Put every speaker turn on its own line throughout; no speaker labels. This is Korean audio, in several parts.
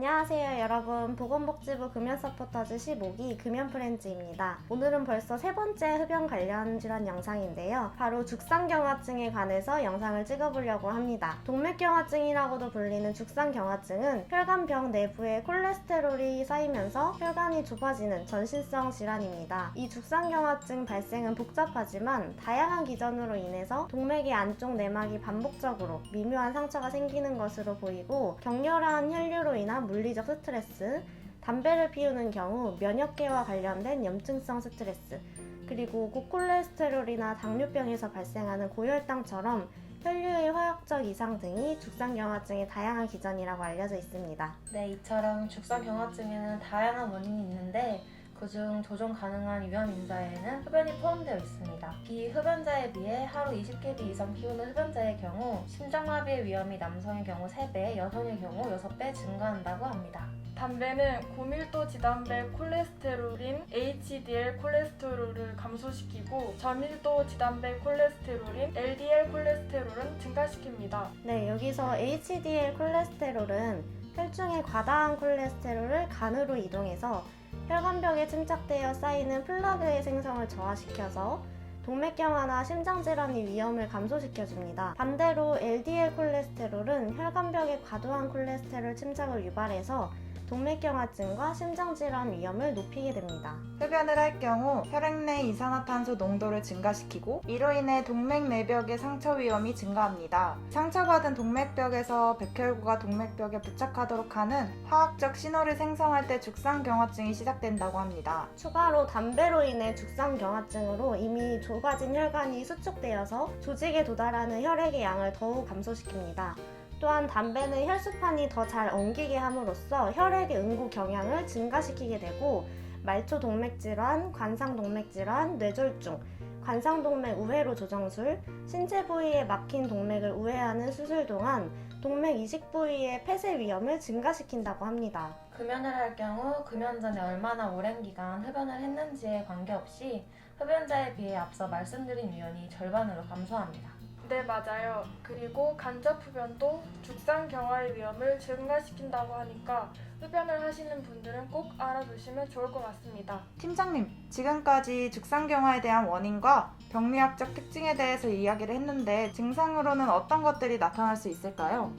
안녕하세요 여러분, 보건복지부 금연서포터즈 15기 금연프렌즈입니다. 오늘은 벌써 세 번째 흡연 관련 질환 영상인데요. 바로 죽상경화증에 관해서 영상을 찍어보려고 합니다. 동맥경화증이라고도 불리는 죽상경화증은 혈관벽 내부에 콜레스테롤이 쌓이면서 혈관이 좁아지는 전신성 질환입니다. 이 죽상경화증 발생은 복잡하지만 다양한 기전으로 인해서 동맥의 안쪽 내막이 반복적으로 미묘한 상처가 생기는 것으로 보이고, 격렬한 혈류로 인한 물리적 스트레스, 담배를 피우는 경우 면역계와 관련된 염증성 스트레스, 그리고 고콜레스테롤이나 당뇨병에서 발생하는 고혈당처럼 혈류의 화학적 이상 등이 죽상경화증의 다양한 기전이라고 알려져 있습니다.
네, 이처럼 죽상경화증에는 다양한 원인이 있는데 그중 조정 가능한 위험 인자에는 흡연이 포함되어 있습니다. 비흡연자에 비해 하루 20개비 이상 피우는 흡연자의 경우 심장마비의 위험이 남성의 경우 3배, 여성의 경우 6배 증가한다고 합니다.
담배는 고밀도 지단백 콜레스테롤인 HDL 콜레스테롤을 감소시키고 저밀도 지단백 콜레스테롤인 LDL 콜레스테롤은 증가시킵니다.
네, 여기서 HDL 콜레스테롤은 혈중의 과다한 콜레스테롤을 간으로 이동해서 혈관벽에 침착되어 쌓이는 플라그의 생성을 저하시켜서 동맥경화나 심장질환의 위험을 감소시켜줍니다. 반대로 LDL 콜레스테롤은 혈관벽에 과도한 콜레스테롤 침착을 유발해서 동맥경화증과 심장질환 위험을 높이게 됩니다.
흡연을 할 경우 혈액 내 이산화탄소 농도를 증가시키고 이로 인해 동맥 내벽의 상처 위험이 증가합니다. 상처받은 동맥벽에서 백혈구가 동맥벽에 부착하도록 하는 화학적 신호를 생성할 때 죽상경화증이 시작된다고 합니다.
추가로 담배로 인해 죽상경화증으로 이미 좁아진 혈관이 수축되어서 조직에 도달하는 혈액의 양을 더욱 감소시킵니다. 또한 담배는 혈수판이 더 잘 엉기게 함으로써 혈액의 응고 경향을 증가시키게 되고, 말초 동맥질환, 관상동맥질환, 뇌졸중, 관상동맥 우회로 조정술, 신체 부위에 막힌 동맥을 우회하는 수술 동안 동맥 이식 부위의 폐쇄 위험을 증가시킨다고 합니다.
금연을 할 경우 금연 전에 얼마나 오랜 기간 흡연을 했는지에 관계없이 흡연자에 비해 앞서 말씀드린 유연이 절반으로 감소합니다.
네, 맞아요. 그리고 간접 흡연도 죽상경화의 위험을 증가시킨다고 하니까 흡연을 하시는 분들은 꼭 알아두시면 좋을 것 같습니다.
팀장님, 지금까지 죽상경화에 대한 원인과 병리학적 특징에 대해서 이야기를 했는데 증상으로는 어떤 것들이 나타날 수 있을까요?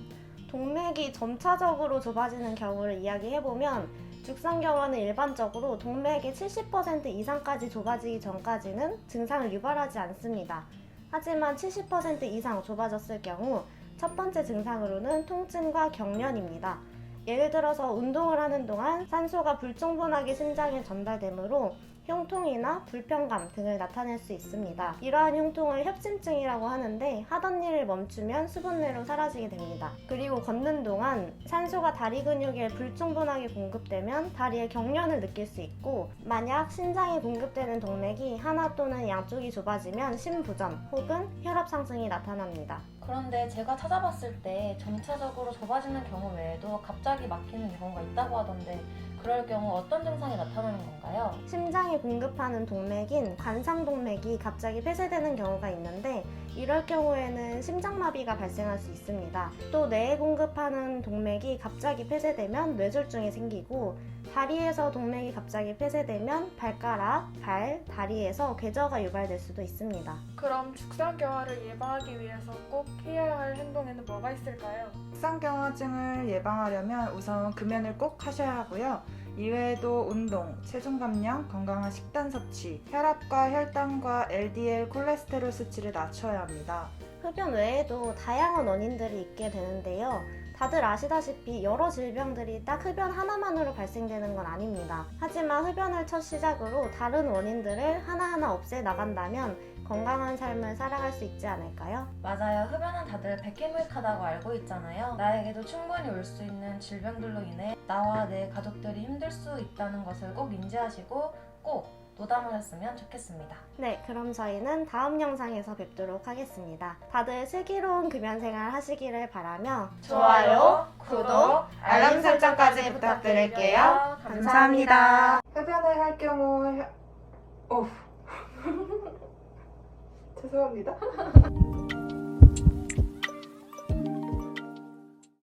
동맥이 점차적으로 좁아지는 경우를 이야기해보면, 죽상경화는 일반적으로 동맥의 70% 이상까지 좁아지기 전까지는 증상을 유발하지 않습니다. 하지만 70% 이상 좁아졌을 경우 첫 번째 증상으로는 통증과 경련입니다. 예를 들어서 운동을 하는 동안 산소가 불충분하게 심장에 전달되므로 흉통이나 불편감 등을 나타낼 수 있습니다. 이러한 흉통을 협심증이라고 하는데, 하던 일을 멈추면 수분내로 사라지게 됩니다. 그리고 걷는 동안 산소가 다리 근육에 불충분하게 공급되면 다리에 경련을 느낄 수 있고, 만약 심장에 공급되는 동맥이 하나 또는 양쪽이 좁아지면 심부전 혹은 혈압 상승이 나타납니다.
그런데 제가 찾아봤을 때 점차적으로 좁아지는 경우 외에도 갑자기 막히는 경우가 있다고 하던데 그럴 경우 어떤 증상이 나타나는 건가요?
심장에 공급하는 동맥인 관상동맥이 갑자기 폐쇄되는 경우가 있는데, 이럴 경우에는 심장마비가 발생할 수 있습니다. 또 뇌에 공급하는 동맥이 갑자기 폐쇄되면 뇌졸중이 생기고, 다리에서 동맥이 갑자기 폐쇄되면 발가락, 발, 다리에서 궤저가 유발될 수도 있습니다.
그럼 죽상경화를 예방하기 위해서 꼭 해야 할 행동에는 뭐가 있을까요?
죽상경화증을 예방하려면 우선 금연을 꼭 하셔야 하고요. 이외에도 운동, 체중 감량, 건강한 식단 섭취, 혈압과 혈당과 LDL 콜레스테롤 수치를 낮춰야 합니다.
흡연 외에도 다양한 원인들이 있게 되는데요. 다들 아시다시피 여러 질병들이 딱 흡연 하나만으로 발생되는 건 아닙니다. 하지만 흡연을 첫 시작으로 다른 원인들을 하나하나 없애 나간다면 건강한 삶을 살아갈 수 있지 않을까요?
맞아요. 흡연은 다들 백해무익하다고 알고 있잖아요. 나에게도 충분히 올 수 있는 질병들로 인해 나와 내 가족들이 힘들 수 있다는 것을 꼭 인지하시고 꼭 노담을 했으면 좋겠습니다.
네, 그럼 저희는 다음 영상에서 뵙도록 하겠습니다. 다들 슬기로운 금연생활 하시기를 바라며
좋아요, 구독,
알람 설정까지 부탁드릴게요. 감사합니다. 흡연을 할 경우 죄송합니다.